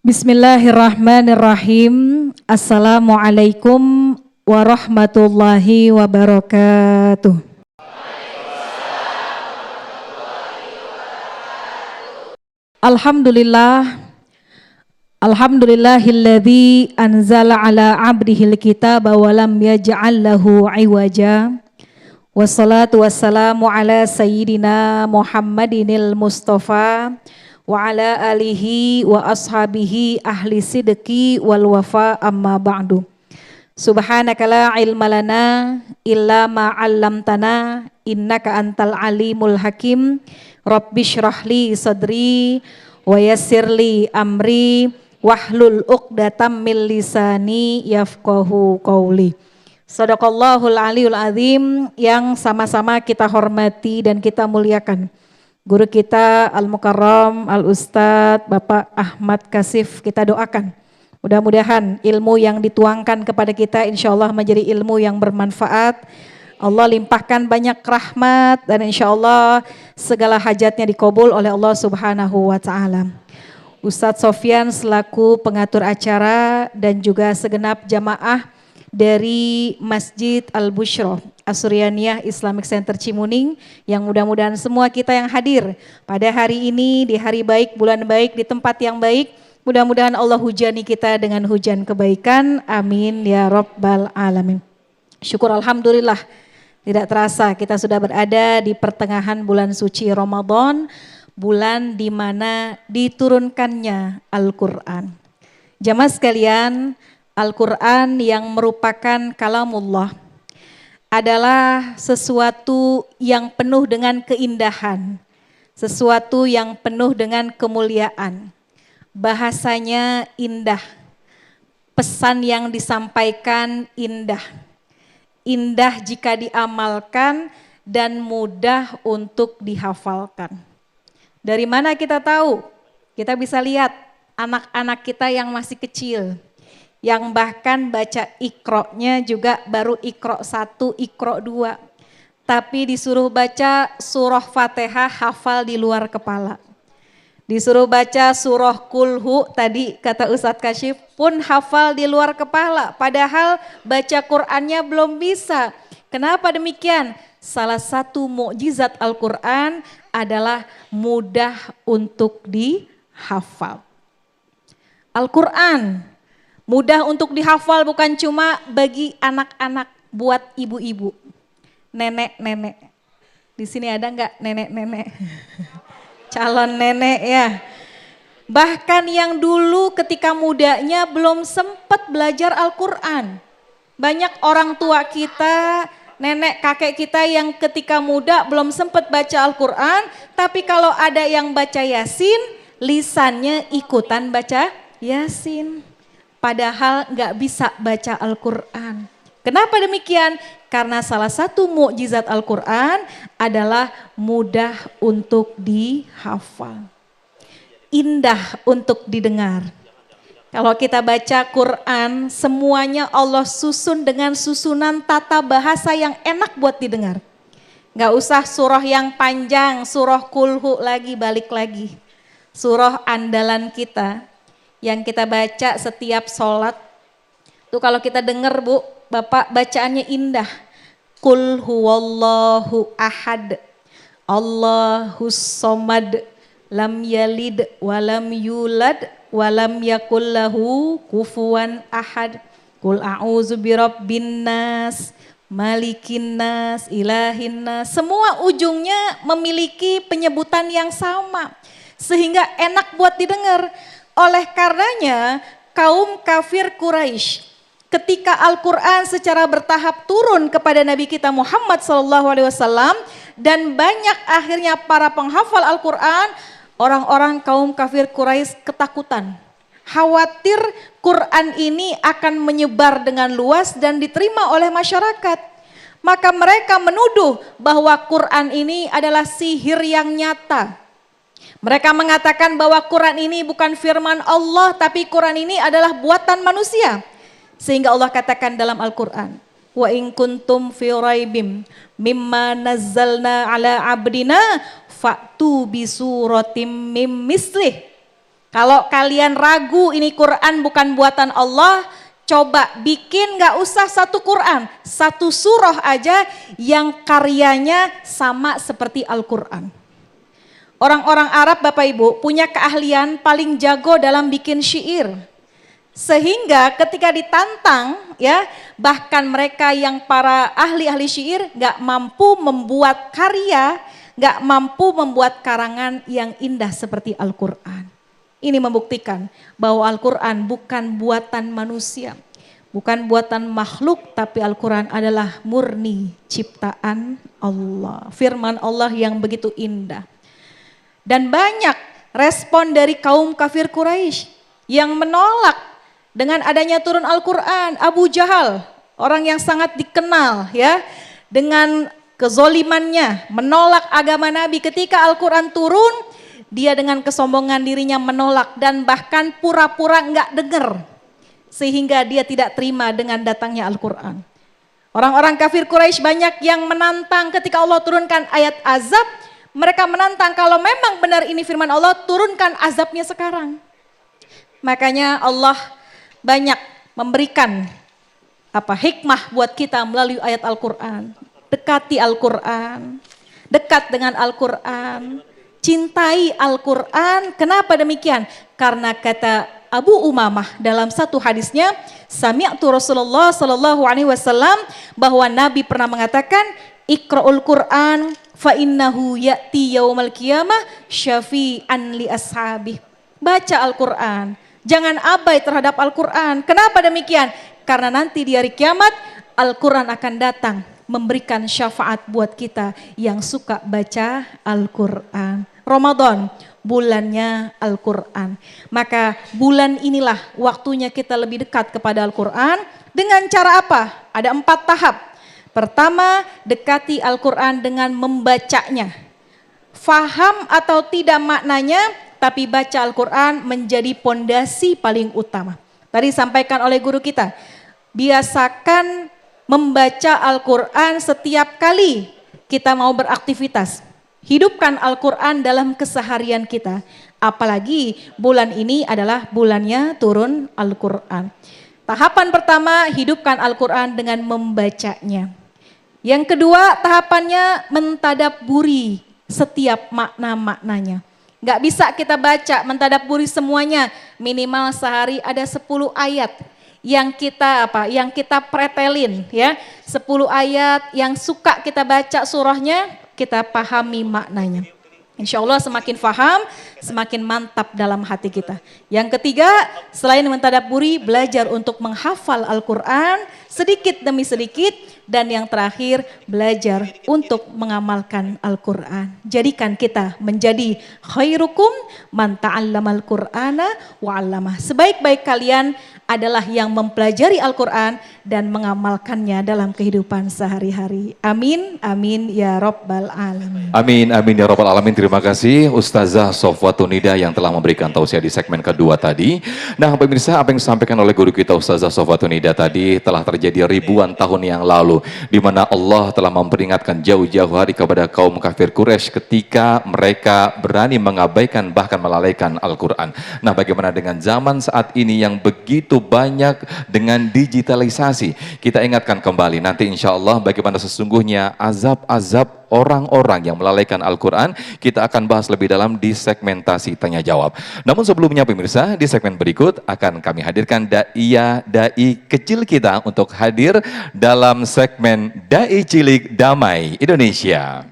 Bismillahirrahmanirrahim. Assalamualaikum warahmatullahi wabarakatuh. Alhamdulillah. Alhamdulillahilladzi anzala ala abdihil kitaba wa lam yaj'al lahu iwaja. Wassalatu wassalamu ala sayyidina Muhammadinil Mustafa wa ala alihi wa ashabihi ahli sidqi wal wafa amma ba'du. Subhanaka la ilma lana illa ma 'allamtana innaka antal alimul hakim. Rabbishrah li sadri wa yassir li amri wahlul 'uqdatam min lisani yafqahu qawli. Shadaqallahul aliyul azim. Yang sama-sama kita hormati dan kita muliakan guru kita Al-Mukarram, Al-Ustadz Bapak Ahmad Kasif, kita doakan mudah-mudahan ilmu yang dituangkan kepada kita insya Allah menjadi ilmu yang bermanfaat. Allah limpahkan banyak rahmat dan insya Allah segala hajatnya dikabul oleh Allah Subhanahu wa Ta'ala. Ustadz Sofyan selaku pengatur acara dan juga segenap jamaah dari Masjid Al-Bushra Asuryaniyah Islamic Center Cimuning, yang mudah-mudahan semua kita yang hadir pada hari ini di hari baik, bulan baik, di tempat yang baik, mudah-mudahan Allah hujani kita dengan hujan kebaikan, amin ya rabbal alamin. Syukur alhamdulillah, tidak terasa kita sudah berada di pertengahan bulan suci Ramadan, bulan di mana diturunkannya Al-Quran. Jamaah sekalian, Al-Quran yang merupakan kalamullah adalah sesuatu yang penuh dengan keindahan, sesuatu yang penuh dengan kemuliaan. Bahasanya indah, pesan yang disampaikan indah, indah jika diamalkan dan mudah untuk dihafalkan. Dari mana kita tahu? Kita bisa lihat anak-anak kita yang masih kecil, yang bahkan baca Iqra-nya juga baru Iqra 1, Iqra 2. Tapi disuruh baca surah Fatihah hafal di luar kepala. Disuruh baca surah Kulhu tadi kata Ustadz Kasyif pun hafal di luar kepala. Padahal baca Qur'annya belum bisa. Kenapa demikian? Salah satu mukjizat Al-Quran adalah mudah untuk dihafal. Al-Quran mudah untuk dihafal bukan cuma bagi anak-anak, buat ibu-ibu, nenek-nenek. Di sini ada nggak nenek-nenek? Calon nenek ya. Bahkan yang dulu ketika mudanya belum sempat belajar Al-Quran. Banyak orang tua kita, nenek kakek kita yang ketika muda belum sempat baca Al-Quran. Tapi kalau ada yang baca Yasin, lisannya ikutan baca Yasin. Padahal nggak bisa baca Al-Quran. Kenapa demikian? Karena salah satu mukjizat Al-Quran adalah mudah untuk dihafal. Indah untuk didengar. Kalau kita baca Quran, semuanya Allah susun dengan susunan tata bahasa yang enak buat didengar. Nggak usah surah yang panjang, surah Kulhu lagi, balik lagi. Surah andalan kita yang kita baca setiap sholat. Tuh kalau kita dengar Bu, Bapak bacaannya indah. Qul huwallahu ahad, Allahus somad, lam yalid walam yulad, walam yakullahu kufuwan ahad. Qul a'udzu birabbin nas, malikin nas, ilahin nas. Semua ujungnya memiliki penyebutan yang sama. Sehingga enak buat didengar. Oleh karenanya kaum kafir Quraisy ketika Al-Quran secara bertahap turun kepada Nabi kita Muhammad SAW dan banyak akhirnya para penghafal Al-Quran, orang-orang kaum kafir Quraisy ketakutan. Khawatir Quran ini akan menyebar dengan luas dan diterima oleh masyarakat. Maka mereka menuduh bahwa Quran ini adalah sihir yang nyata. Mereka mengatakan bahwa Quran ini bukan firman Allah, tapi Quran ini adalah buatan manusia. Sehingga Allah katakan dalam Al-Quran, wa in kuntum fi raibim mimma nazzalna ala abdina fa'tu bi suratim mim mislih. Kalau kalian ragu ini Quran bukan buatan Allah, coba bikin gak usah satu Quran, satu surah aja yang karyanya sama seperti Al-Quran. Orang-orang Arab Bapak Ibu punya keahlian paling jago dalam bikin syair. Sehingga ketika ditantang ya, bahkan mereka yang para ahli-ahli syair gak mampu membuat karya, gak mampu membuat karangan yang indah seperti Al-Quran. Ini membuktikan bahwa Al-Quran bukan buatan manusia, bukan buatan makhluk, tapi Al-Quran adalah murni ciptaan Allah. Firman Allah yang begitu indah. Dan banyak respon dari kaum kafir Quraisy yang menolak dengan adanya turun Al-Quran. Abu Jahal, orang yang sangat dikenal ya, dengan kezolimannya menolak agama Nabi. Ketika Al-Quran turun, dia dengan kesombongan dirinya menolak dan bahkan pura-pura enggak dengar. Sehingga dia tidak terima dengan datangnya Al-Quran. Orang-orang kafir Quraisy banyak yang menantang ketika Allah turunkan ayat azab. Mereka menantang kalau memang benar ini firman Allah, turunkan azabnya sekarang. Makanya Allah banyak memberikan hikmah buat kita melalui ayat Al-Quran. Dekati Al-Quran, dekat dengan Al-Quran, cintai Al-Quran. Kenapa demikian? Karena kata Abu Umamah dalam satu hadisnya, sami'tu Rasulullah sallallahu alaihi wasallam, bahwa Nabi pernah mengatakan, Iqra'ul Quran fa innahu ya'ti yaumal qiyamah syafi'an li ashabih. Baca Al-Quran, jangan abai terhadap Al-Quran. Kenapa demikian? Karena nanti di hari kiamat Al-Quran akan datang memberikan syafaat buat kita yang suka baca Al-Quran. Ramadan, bulannya Al-Quran. Maka bulan inilah waktunya kita lebih dekat kepada Al-Quran. Dengan cara apa? Ada 4 tahap. Pertama, dekati Al-Quran dengan membacanya. Faham atau tidak maknanya, tapi baca Al-Quran menjadi pondasi paling utama. Tadi sampaikan oleh guru kita, biasakan membaca Al-Quran setiap kali kita mau beraktivitas. Hidupkan Al-Quran dalam keseharian kita. Apalagi bulan ini adalah bulannya turun Al-Quran. Tahapan pertama, hidupkan Al-Quran dengan membacanya. Yang kedua, tahapannya mentadabburi setiap makna-maknanya. Gak bisa kita baca mentadabburi semuanya, minimal sehari ada 10 ayat yang kita pretelin ya. 10 ayat yang suka kita baca surahnya, kita pahami maknanya. Insya Allah semakin faham, semakin mantap dalam hati kita. Yang ketiga, selain mentadabburi, belajar untuk menghafal Al-Quran sedikit demi sedikit. Dan yang terakhir, belajar untuk mengamalkan Al-Quran. Jadikan kita menjadi khairukum man ta'allamal Qur'ana wa 'allamah. Sebaik-baik kalian adalah yang mempelajari Al-Quran dan mengamalkannya dalam kehidupan sehari-hari. Amin, amin ya Rabbal Alamin. Amin, amin ya Rabbal Alamin. Terima kasih Ustazah Sofwatun Nida yang telah memberikan tausiah di segmen kedua tadi. Nah pemirsa, apa yang disampaikan oleh guru kita Ustazah Sofwatun Nida tadi telah terjadi ribuan tahun yang lalu, di mana Allah telah memperingatkan jauh-jauh hari kepada kaum kafir Quraisy ketika mereka berani mengabaikan bahkan melalaikan Al-Quran. Nah bagaimana dengan zaman saat ini yang begitu banyak dengan digitalisasi? Kita ingatkan kembali nanti insya Allah bagaimana sesungguhnya azab-azab orang-orang yang melalaikan Al-Quran. Kita akan bahas lebih dalam di segmentasi tanya jawab. Namun sebelumnya pemirsa, di segmen berikut akan kami hadirkan dai kecil kita untuk hadir dalam segmen Dai Cilik Damai Indonesia.